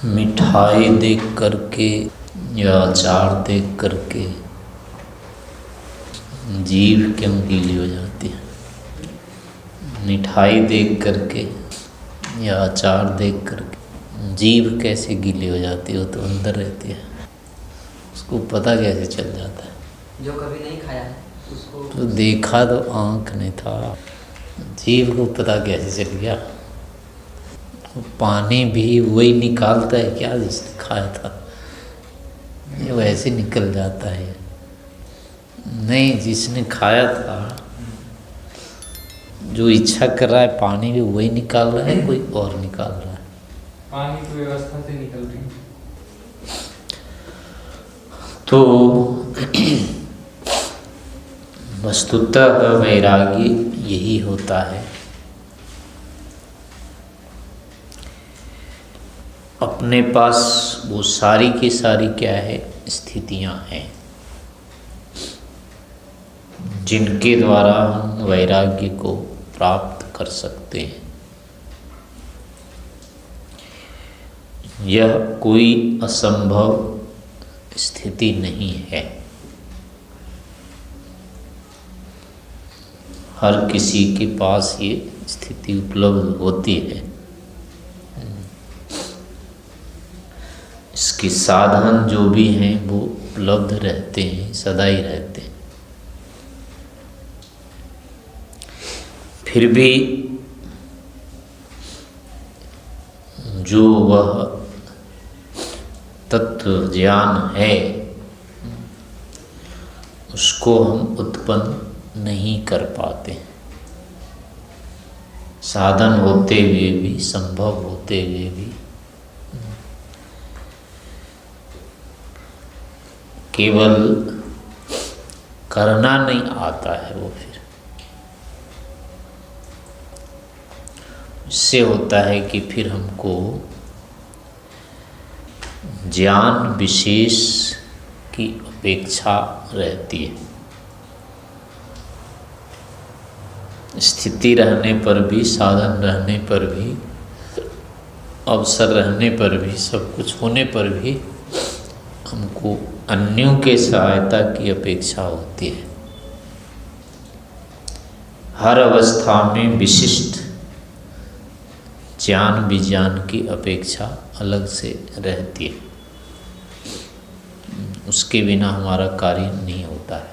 मिठाई देख करके या अचार देख करके जीभ क्यों गीली हो जाती है? मिठाई देख करके या अचार देख करके जीभ कैसे गीली हो जाती है? वो तो अंदर रहती है, उसको पता कैसे चल जाता है? जो कभी नहीं खाया है उसको तो देखा तो आँख नहीं था, जीभ को पता कैसे चल गया? पानी भी वही निकालता है क्या जिसने खाया था? ये वैसे निकल जाता है। नहीं, जिसने खाया था, जो इच्छा कर रहा है पानी भी वही निकाल रहा है, कोई और निकाल रहा है? पानी की व्यवस्था से निकल रही है। तो वस्तुतः वैरागी यही होता है, अपने पास वो सारी की सारी क्या है, स्थितियां हैं जिनके द्वारा हम वैराग्य को प्राप्त कर सकते हैं। यह कोई असंभव स्थिति नहीं है, हर किसी के पास ये स्थिति उपलब्ध होती है। इसके साधन जो भी हैं वो उपलब्ध रहते हैं, सदा ही रहते हैं। फिर भी जो वह तत्व ज्ञान है उसको हम उत्पन्न नहीं कर पाते। साधन होते हुए भी, संभव होते हुए भी केवल करना नहीं आता है। वो फिर इससे होता है कि फिर हमको ज्ञान विशेष की अपेक्षा रहती है। स्थिति रहने पर भी, साधन रहने पर भी, अवसर रहने पर भी, सब कुछ होने पर भी हमको अन्यों के सहायता की अपेक्षा होती है। हर अवस्था में विशिष्ट ज्ञान विज्ञान की अपेक्षा अलग से रहती है, उसके बिना हमारा कार्य नहीं होता है।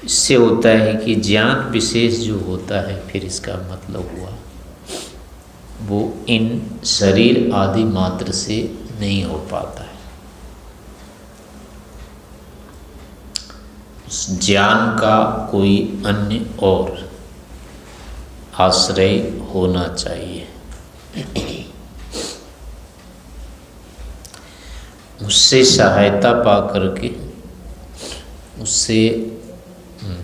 इससे होता है कि ज्ञान विशेष जो होता है, फिर इसका मतलब हुआ वो इन शरीर आदि मात्र से नहीं हो पाता है। उस ज्ञान का कोई अन्य और आश्रय होना चाहिए, उससे सहायता पा करके, उससे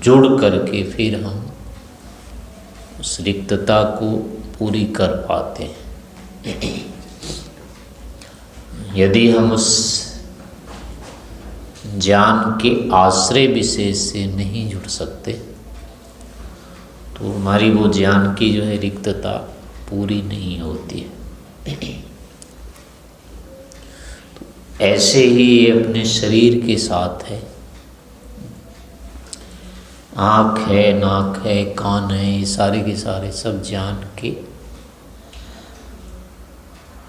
जुड़ करके फिर हम उस रिक्तता को पूरी कर पाते हैं। यदि हम उस ज्ञान के आश्रय विशेष से नहीं जुड़ सकते तो हमारी वो ज्ञान की जो है रिक्तता पूरी नहीं होती है। तो ऐसे ही ये अपने शरीर के साथ है। आँख है, नाक है, कान है, ये सारे के सारे सब ज्ञान के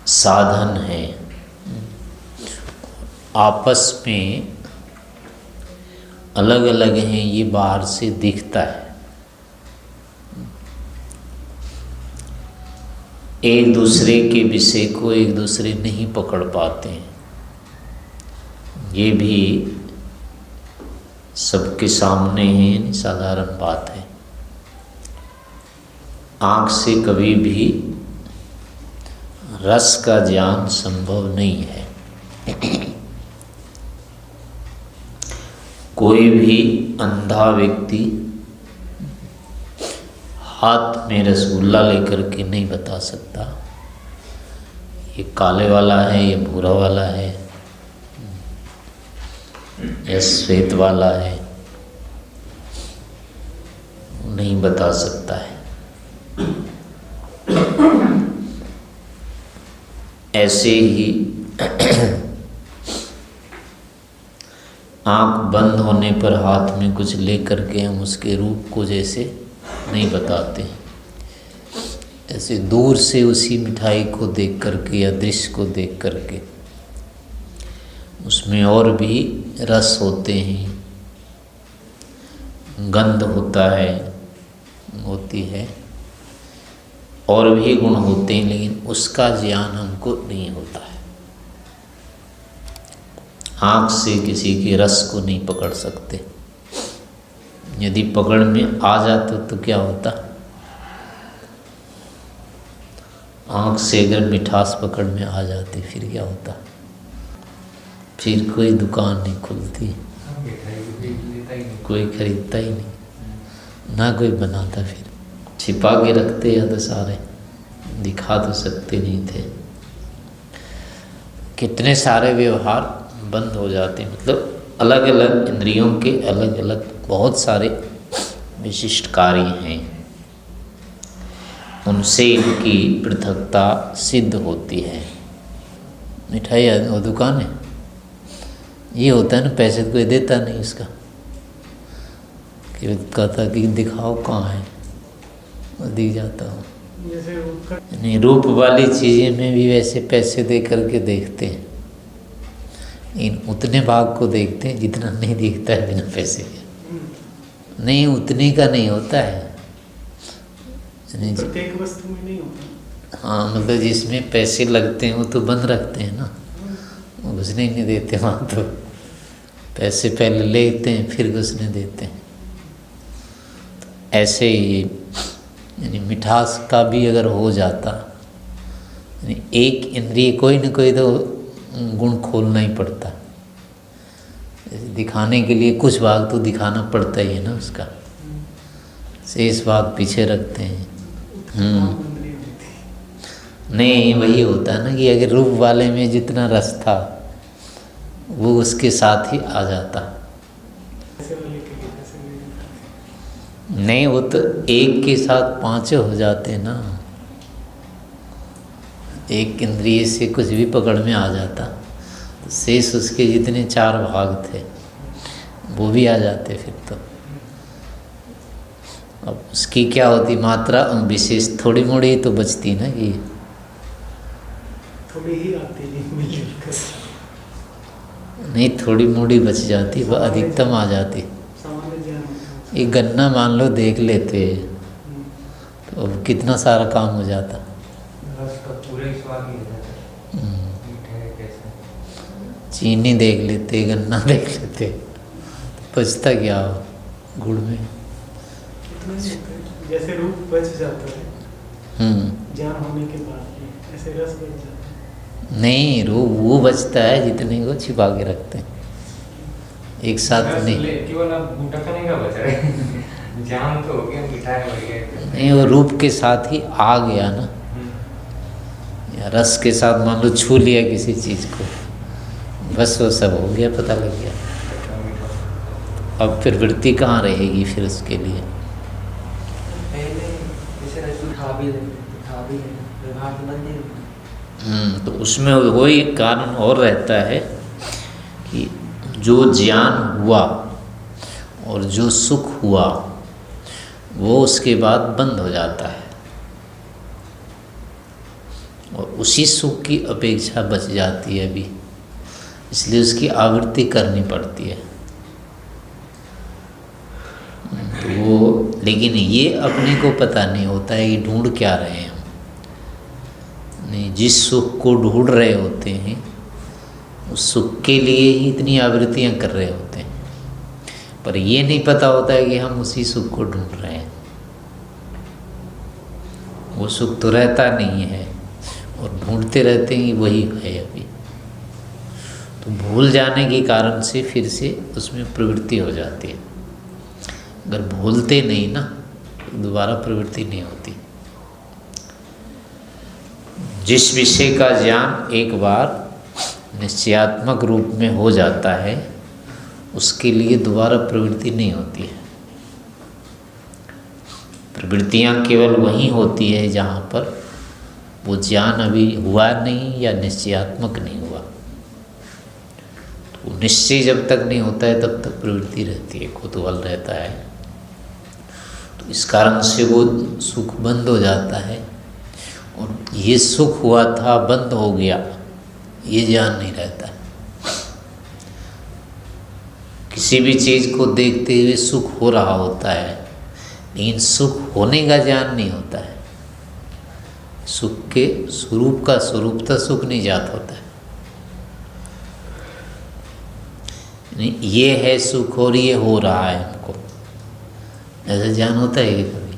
साधन हैं। आपस में अलग अलग हैं, ये बाहर से दिखता है। एक दूसरे के विषय को एक दूसरे नहीं पकड़ पाते हैं, ये भी सबके सामने है, साधारण बात है। आँख से कभी भी रस का ज्ञान संभव नहीं है। कोई भी अंधा व्यक्ति हाथ में रसगुल्ला लेकर के नहीं बता सकता ये काले वाला है, ये भूरा वाला है, ये श्वेत वाला है, नहीं बता सकता है। ऐसे ही आँख बंद होने पर हाथ में कुछ लेकर के हम उसके रूप को जैसे नहीं बताते, ऐसे दूर से उसी मिठाई को देख करके या दृश्य को देख करके उसमें और भी रस होते हैं, गंध होता है, होती है, और भी गुण होते हैं, लेकिन उसका ज्ञान हमको नहीं होता है। आँख से किसी के रस को नहीं पकड़ सकते। यदि पकड़ में आ जाते तो क्या होता? आँख से अगर मिठास पकड़ में आ जाती फिर क्या होता? फिर कोई दुकान नहीं खुलती, कोई खरीदता ही नहीं, ना कोई बनाता। फिर छिपा के रखते या तो सारे दिखा तो सकते नहीं थे। कितने सारे व्यवहार बंद हो जाते हैं, मतलब अलग अलग इंद्रियों के अलग अलग बहुत सारे विशिष्ट कार्य हैं, उनसे इनकी पृथकता सिद्ध होती है। मिठाई वो दुकान है, ये होता है ना, पैसे तो कोई देता नहीं उसका, कि कहता कि दिखाओ कहाँ है, वो दिख जाता हूँ। नहीं, रूप वाली चीज़ें में भी वैसे पैसे दे करके देखते हैं, इन उतने भाग को देखते हैं जितना नहीं दिखता है बिना पैसे के। नहीं, उतने का नहीं होता है, प्रत्येक वस्तु में नहीं होता। हाँ, मतलब जिसमें पैसे लगते हैं वो तो बंद रखते हैं ना, वो घुसने नहीं देते वहाँ, तो पैसे पहले लेते हैं फिर घुसने देते हैं। ऐसे ही यानी मिठास का भी अगर हो जाता, यानी एक इंद्रिय कोई न कोई तो गुण खोलना ही पड़ता, दिखाने के लिए कुछ भाग तो दिखाना पड़ता ही है ना उसका, शेष भाग पीछे रखते हैं। नहीं, वही होता है ना कि अगर रूप वाले में जितना रस था वो उसके साथ ही आ जाता। नहीं, वो तो एक के साथ पांचों हो जाते ना, एक इंद्रिय से कुछ भी पकड़ में आ जाता तो शेष उसके जितने चार भाग थे वो भी आ जाते फिर तो। अब उसकी क्या होती मात्रा विशेष, थोड़ी मोड़ी तो बचती ना, कि थोड़ी ही आती नहीं, थोड़ी मोड़ी बच जाती, वह अधिकतम आ जाती। एक गन्ना मान लो देख लेते तो अब कितना सारा काम हो जाता। चीनी देख लेते, गन्ना देख लेते, बचता क्या हो गुड़ में? जैसे रूप बच जाता है ज्ञान होने के बाद, ऐसे रस बच जाता है। नहीं, रूप वो बचता है जितने को छिपा के रखते हैं, एक साथ नहीं। केवल अब बूटा का नहीं का बच रहा है, ज्ञान तो हो गया, मिठाई हो गया। नहीं, वो रूप के साथ ही आ गया ना, या रस के साथ मान लो छू लिया किसी चीज़ को, बस वो सब हो गया, पता लग गया। अब फिर वृत्ति कहाँ रहेगी फिर उसके लिए? तो उसमें वही कारण और रहता है कि जो ज्ञान हुआ और जो सुख हुआ वो उसके बाद बंद हो जाता है, और उसी सुख की अपेक्षा बच जाती है अभी, इसलिए उसकी आवृत्ति करनी पड़ती है। तो वो, लेकिन ये अपने को पता नहीं होता है कि ढूंढ क्या रहे हैं हम। नहीं, जिस सुख को ढूंढ रहे होते हैं उस सुख के लिए ही इतनी आवृत्तियां कर रहे होते हैं, पर ये नहीं पता होता है कि हम उसी सुख को ढूंढ रहे हैं। वो सुख तो रहता नहीं है और ढूंढते रहते हैं कि वही है अभी, तो भूल जाने के कारण से फिर से उसमें प्रवृत्ति हो जाती है। अगर भूलते नहीं ना तो दोबारा प्रवृत्ति नहीं होती। जिस विषय का ज्ञान एक बार निश्चयात्मक रूप में हो जाता है उसके लिए दोबारा प्रवृत्ति नहीं होती है। प्रवृत्तियां केवल वहीं होती है जहाँ पर वो ज्ञान अभी हुआ नहीं या निश्चयात्मक नहीं हुआ। तो निश्चय जब तक नहीं होता है तब तक प्रवृत्ति रहती है, कुतूहल रहता है। तो इस कारण से वो सुख बंद हो जाता है, और ये सुख हुआ था बंद हो गया ये ज्ञान नहीं रहता है। किसी भी चीज़ को देखते हुए सुख हो रहा होता है, लेकिन सुख होने का ज्ञान नहीं होता है। सुख के स्वरूप का स्वरूपता सुख नहीं जात होता है। ये है सुख और ये हो रहा है हमको, ऐसा ज्ञान होता है कभी?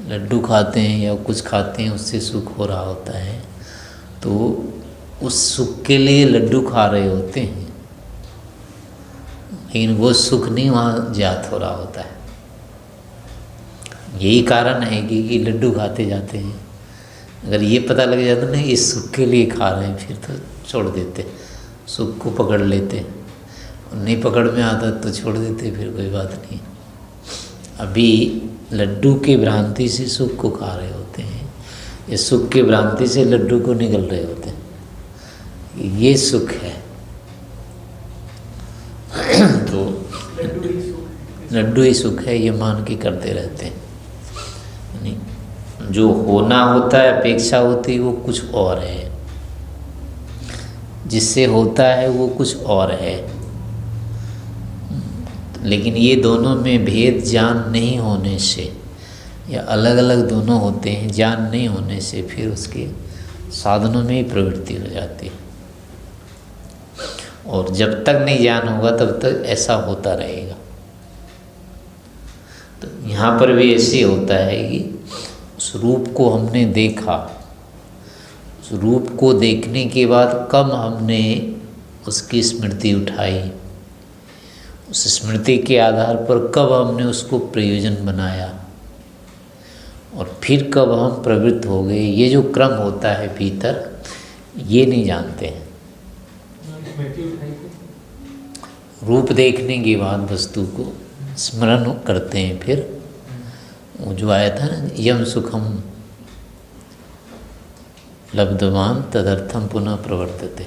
लड्डू खाते हैं या कुछ खाते हैं उससे सुख हो रहा होता है, तो उस सुख के लिए लड्डू खा रहे होते हैं, लेकिन वो सुख नहीं वहाँ ज्ञात हो रहा होता है। यही कारण है कि लड्डू खाते जाते हैं। अगर ये पता लग जाता ना इस सुख के लिए खा रहे हैं, फिर तो छोड़ देते, सुख को पकड़ लेते। नहीं पकड़ में आता तो छोड़ देते, फिर कोई बात नहीं। अभी लड्डू की भ्रांति से सुख को खा रहे होते हैं, ये सुख की भ्रांति से लड्डू को निगल रहे होते हैं, ये सुख है। तो लड्डू ही सुख है ये मान के करते रहते हैं। जो होना होता है, अपेक्षा होती है, वो कुछ और है, जिससे होता है वो कुछ और है। लेकिन ये दोनों में भेद ज्ञान नहीं होने से, या अलग अलग दोनों होते हैं, ज्ञान नहीं होने से फिर उसके साधनों में ही प्रवृत्ति हो जाती है। और जब तक नहीं ज्ञान होगा तब तक ऐसा होता रहेगा। तो यहाँ पर भी ऐसे होता है कि उस रूप को हमने देखा, उस रूप को देखने के बाद कब हमने उसकी स्मृति उठाई, उस स्मृति के आधार पर कब हमने उसको प्रयोजन बनाया, और फिर कब हम प्रवृत्त हो गए, ये जो क्रम होता है भीतर, ये नहीं जानते हैं। रूप देखने के बाद वस्तु को स्मरण करते हैं। फिर वो जो आया था ना, यम सुखम लब्धवान तदर्थम पुनः प्रवर्तते,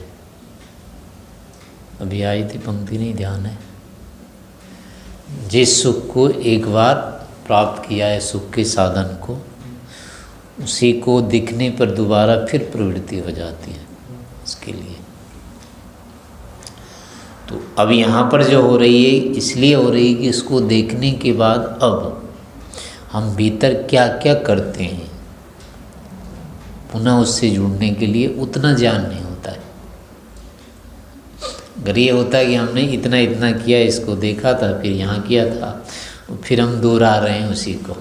अभी आई थी पंक्ति, नहीं ध्यान है। जिस सुख को एक बार प्राप्त किया है, सुख के साधन को, उसी को दिखने पर दोबारा फिर प्रवृत्ति हो जाती है उसके लिए। तो अब यहाँ पर जो हो रही है इसलिए हो रही है कि इसको देखने के बाद अब हम भीतर क्या क्या करते हैं, पुनः उससे जुड़ने के लिए उतना ज्ञान नहीं होता है। अगर ये होता है कि हमने इतना इतना किया, इसको देखा था, फिर यहाँ किया था, फिर हम दोहरा रहे हैं उसी को,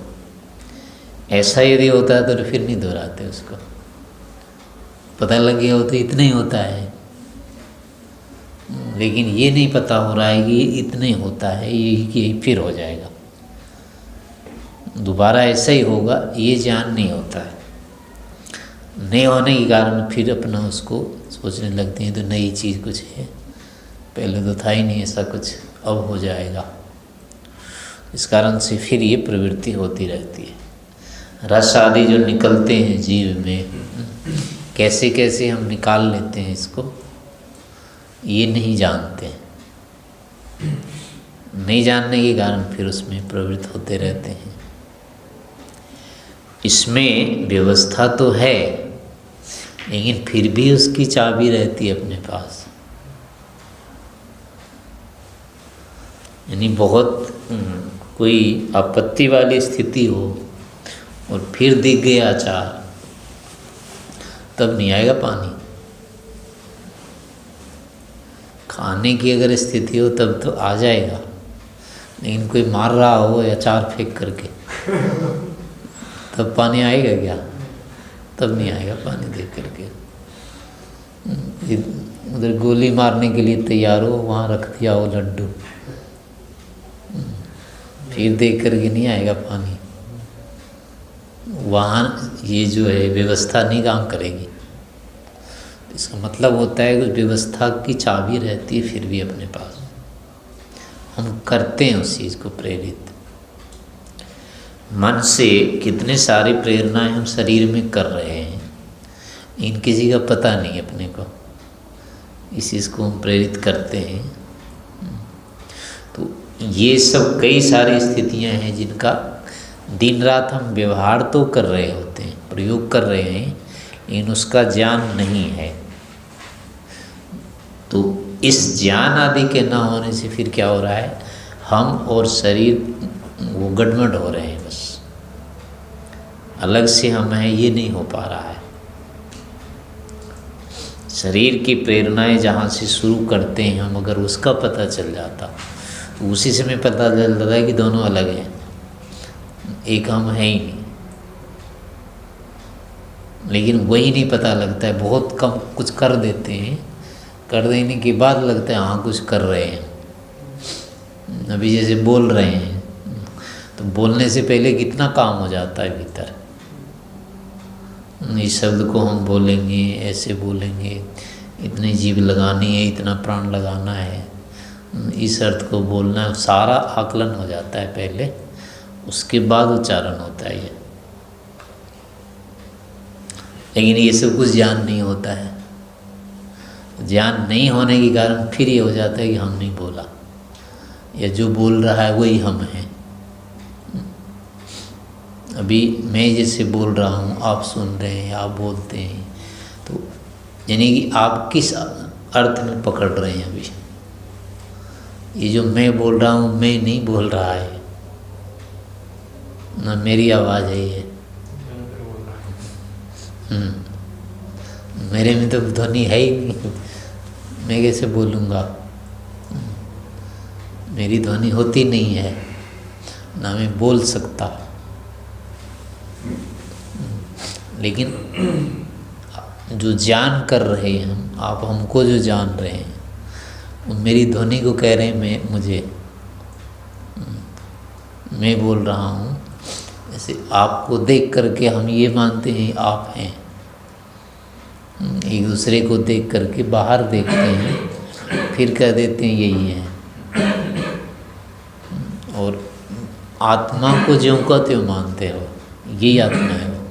ऐसा यदि होता है तो फिर नहीं दोहराते उसको। पता लग गया होता इतना ही होता है, लेकिन ये नहीं पता हो रहा है कि इतने होता है, यही फिर हो जाएगा, दोबारा ऐसा ही होगा, ये ज्ञान नहीं होता है। नहीं होने के कारण फिर अपना उसको सोचने लगते हैं तो नई चीज़ कुछ है, पहले तो था ही नहीं ऐसा कुछ, अब हो जाएगा। इस कारण से फिर ये प्रवृत्ति होती रहती है। रस आदि जो निकलते हैं जीव में, कैसे कैसे हम निकाल लेते हैं इसको, ये नहीं जानते हैं। नहीं जानने के कारण फिर उसमें प्रवृत्त होते रहते हैं। इसमें व्यवस्था तो है, लेकिन फिर भी उसकी चाबी रहती है अपने पास। यानी बहुत कोई आपत्ति वाली स्थिति हो और फिर दिख गया अचार, तब नहीं आएगा पानी। खाने की अगर स्थिति हो तब तो आ जाएगा, लेकिन कोई मार रहा हो अचार फेंक करके तब पानी आएगा क्या? तब नहीं आएगा पानी देख करके। उधर गोली मारने के लिए तैयार हो, वहाँ रख दिया हो लड्डू, फिर देख करके नहीं आएगा पानी। वहाँ ये जो है व्यवस्था नहीं काम करेगी। इसका मतलब होता है कि व्यवस्था की चाबी रहती है फिर भी अपने पास, हम करते हैं उस चीज़ को प्रेरित। मन से कितने सारी प्रेरणाएं हम शरीर में कर रहे हैं, इन किसी का पता नहीं अपने को। इस चीज़ को हम प्रेरित करते हैं। तो ये सब कई सारी स्थितियां हैं जिनका दिन रात हम व्यवहार तो कर रहे होते हैं, प्रयोग कर रहे हैं, लेकिन उसका ज्ञान नहीं है। तो इस ज्ञान आदि के ना होने से फिर क्या हो रहा है, हम और शरीर वो गड़बड़ हो रहे हैं। बस अलग से हम हैं ये नहीं हो पा रहा है। शरीर की प्रेरणाएं जहाँ से शुरू करते हैं हम, अगर उसका पता चल जाता तो उसी से में पता चल जाता है कि दोनों अलग हैं, एक हम है ही नहीं। लेकिन वही नहीं पता लगता है, बहुत कम कुछ कर देते हैं, कर देने के बाद लगता है हाँ कुछ कर रहे हैं। अभी जैसे बोल रहे हैं तो बोलने से पहले कितना काम हो जाता है भीतर। इस शब्द को हम बोलेंगे, ऐसे बोलेंगे, इतनी जीभ लगानी है, इतना प्राण लगाना है, इस अर्थ को बोलना है, सारा आकलन हो जाता है पहले, उसके बाद उच्चारण होता है ये। लेकिन ये सब कुछ ज्ञान नहीं होता है। ज्ञान नहीं होने के कारण फिर ये हो जाता है कि हम नहीं बोला, या जो बोल रहा है वही हम हैं। अभी मैं जैसे बोल रहा हूँ, आप सुन रहे हैं, आप बोलते हैं, तो यानी कि आप किस अर्थ में पकड़ रहे हैं। अभी ये जो मैं बोल रहा हूँ, मैं नहीं बोल रहा है ना, मेरी आवाज़ है ये। मेरे में तो ध्वनि है ही नहीं, मैं कैसे बोलूँगा। मेरी ध्वनि होती नहीं है, ना मैं बोल सकता। लेकिन जो जान कर रहे हैं हम, आप हमको जो जान रहे हैं, वो मेरी ध्वनि को कह रहे हैं मैं बोल रहा हूँ। जैसे आपको देख करके हम ये मानते हैं आप हैं, एक दूसरे को देख करके बाहर देखते हैं, फिर कह देते हैं यही है। और आत्मा को ज्यों का त्यों मानते हो, यही आत्मा है। वो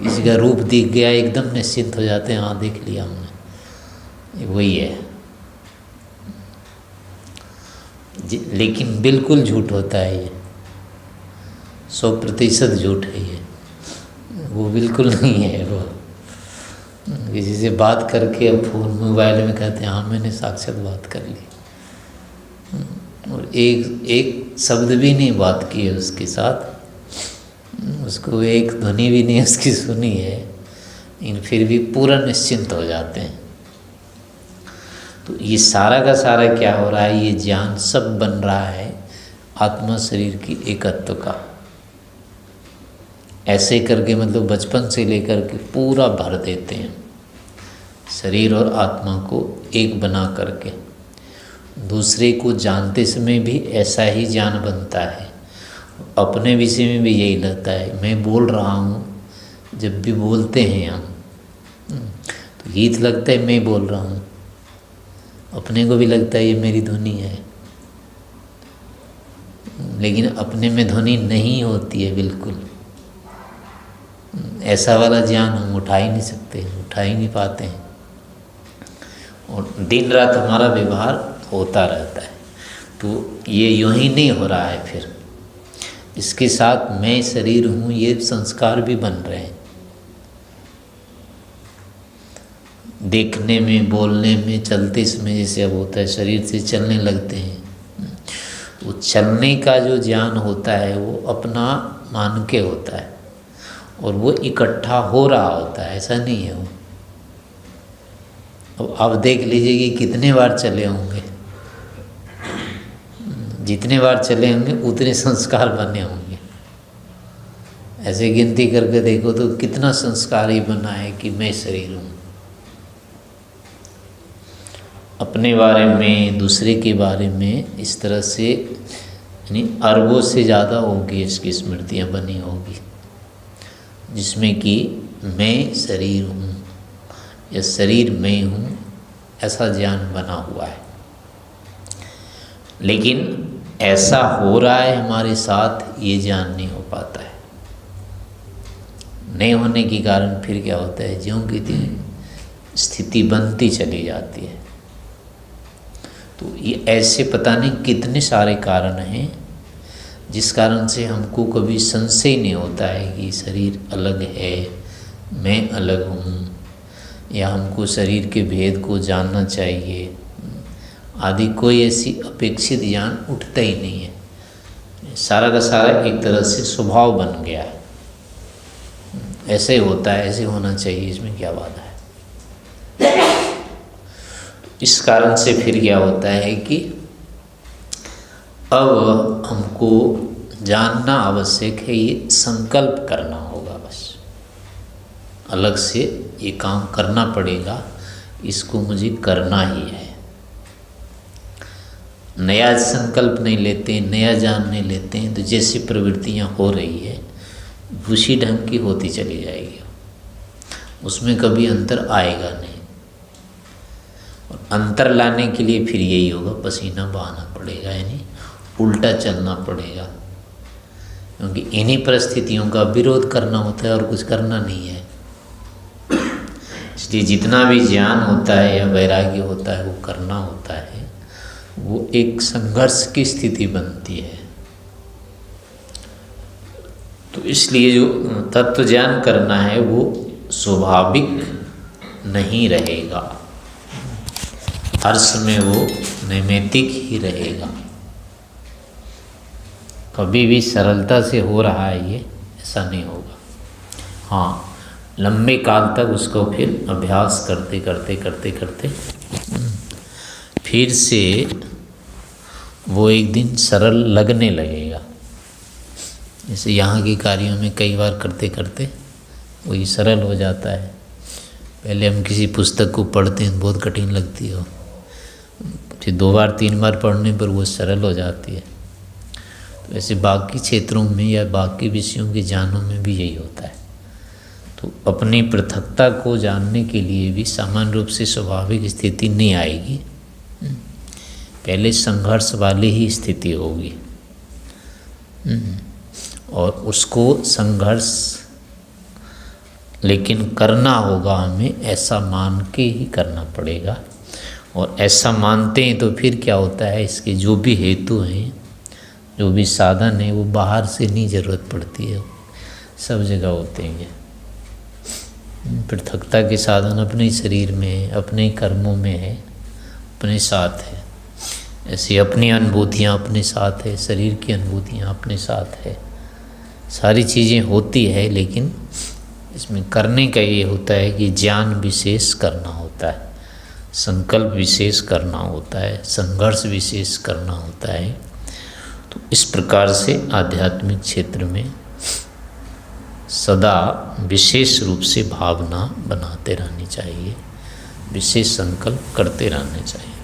किसी का रूप दिख गया एकदम निश्चिंत हो जाते हैं, हाँ देख लिया हमने, वही है। लेकिन बिल्कुल झूठ होता है ये, 100% झूठ है ये, वो बिल्कुल नहीं है। वो किसी से बात करके अब फ़ोन मोबाइल में कहते हैं हाँ मैंने साक्षात बात कर ली, और एक शब्द भी नहीं बात की है उसके साथ, उसको एक ध्वनि भी नहीं उसकी सुनी है, लेकिन फिर भी पूरा निश्चिंत हो जाते हैं। तो ये सारा का सारा क्या हो रहा है, ये ज्ञान सब बन रहा है आत्मा शरीर की एकत्व का। ऐसे करके मतलब बचपन से लेकर के पूरा भर देते हैं शरीर और आत्मा को एक बना करके। दूसरे को जानते समय भी ऐसा ही ज्ञान बनता है, अपने विषय में भी यही लगता है। मैं बोल रहा हूँ, जब भी बोलते हैं हम तो गीत लगता है मैं बोल रहा हूँ, अपने को भी लगता है ये मेरी ध्वनि है, लेकिन अपने में ध्वनि नहीं होती है बिल्कुल। ऐसा वाला ज्ञान हम उठा ही नहीं सकते, उठा ही नहीं पाते हैं, और दिन रात हमारा व्यवहार होता रहता है। तो ये यूं ही नहीं हो रहा है, फिर इसके साथ मैं शरीर हूँ, ये संस्कार भी बन रहे हैं। देखने में, बोलने में, चलते समय जैसे अब होता है, शरीर से चलने लगते हैं, वो चलने का जो ज्ञान होता है वो अपना मान के होता है, और वो इकट्ठा हो रहा होता है, ऐसा नहीं है वो। अब आप देख लीजिए कि कितने बार चले होंगे, जितने बार चले होंगे उतने संस्कार बने होंगे। ऐसे गिनती करके देखो तो कितना संस्कार ही बना है कि मैं शरीर हूँ। अपने बारे में, दूसरे के बारे में, इस तरह से यानी अरबों से ज़्यादा होगी इसकी स्मृतियाँ बनी होगी, जिसमें कि मैं शरीर हूँ या शरीर मैं हूँ, ऐसा ज्ञान बना हुआ है। लेकिन ऐसा हो रहा है हमारे साथ, ये ज्ञान नहीं हो पाता है। नहीं होने के कारण फिर क्या होता है, ज्यों की त्यों स्थिति बनती चली जाती है। तो ये ऐसे पता नहीं कितने सारे कारण हैं जिस कारण से हमको कभी संशय नहीं होता है कि शरीर अलग है, मैं अलग हूँ, या हमको शरीर के भेद को जानना चाहिए आदि। कोई ऐसी अपेक्षित ज्ञान उठता ही नहीं है। सारा का सारा एक तरह से स्वभाव बन गया है। ऐसे होता है, ऐसे होना चाहिए, इसमें क्या बाधा है। इस कारण से फिर क्या होता है कि अब हमको जानना आवश्यक है, ये संकल्प करना होगा बस। अलग से ये काम करना पड़ेगा, इसको मुझे करना ही है। नया संकल्प नहीं लेते, नया जान नहीं लेते हैं, तो जैसी प्रवृत्तियाँ हो रही है उसी ढंग की होती चली जाएगी, उसमें कभी अंतर आएगा नहीं। और अंतर लाने के लिए फिर यही होगा, पसीना बहाना पड़ेगा, यानी उल्टा चलना पड़ेगा, क्योंकि इन्हीं परिस्थितियों का विरोध करना होता है और कुछ करना नहीं है। इसलिए जितना भी ज्ञान होता है या वैराग्य होता है वो करना होता है, वो एक संघर्ष की स्थिति बनती है। तो इसलिए जो तत्व ज्ञान करना है वो स्वाभाविक नहीं रहेगा, हर समय वो नैमित्तिक ही रहेगा। कभी भी सरलता से हो रहा है ये ऐसा नहीं होगा। हाँ, लंबे काल तक उसको फिर अभ्यास करते करते करते करते फिर से वो एक दिन सरल लगने लगेगा। जैसे यहाँ के कार्यों में कई बार करते करते वही सरल हो जाता है। पहले हम किसी पुस्तक को पढ़ते हैं बहुत कठिन लगती हो, फिर 2 बार 3 बार पढ़ने पर वो सरल हो जाती है। तो ऐसे बाकी क्षेत्रों में या बाकी विषयों के ज्ञानों में भी यही होता है। तो अपनी पृथकता को जानने के लिए भी सामान्य रूप से स्वाभाविक स्थिति नहीं आएगी, पहले संघर्ष वाली ही स्थिति होगी। और उसको संघर्ष लेकिन करना होगा हमें, ऐसा मान के ही करना पड़ेगा। और ऐसा मानते हैं तो फिर क्या होता है, इसके जो भी हेतु हैं, जो भी साधन है, वो बाहर से नहीं ज़रूरत पड़ती है, सब जगह होते हैं। पृथकता के साधन अपने ही शरीर में है, अपने ही कर्मों में है, अपने साथ है। ऐसी अपनी अनुभूतियाँ अपने साथ है, शरीर की अनुभूतियाँ अपने साथ है, सारी चीज़ें होती है। लेकिन इसमें करने का ये होता है कि ज्ञान विशेष करना होता है, संकल्प विशेष करना होता है, संघर्ष विशेष करना होता है। तो इस प्रकार से आध्यात्मिक क्षेत्र में सदा विशेष रूप से भावना बनाते रहनी चाहिए, विशेष संकल्प करते रहने चाहिए।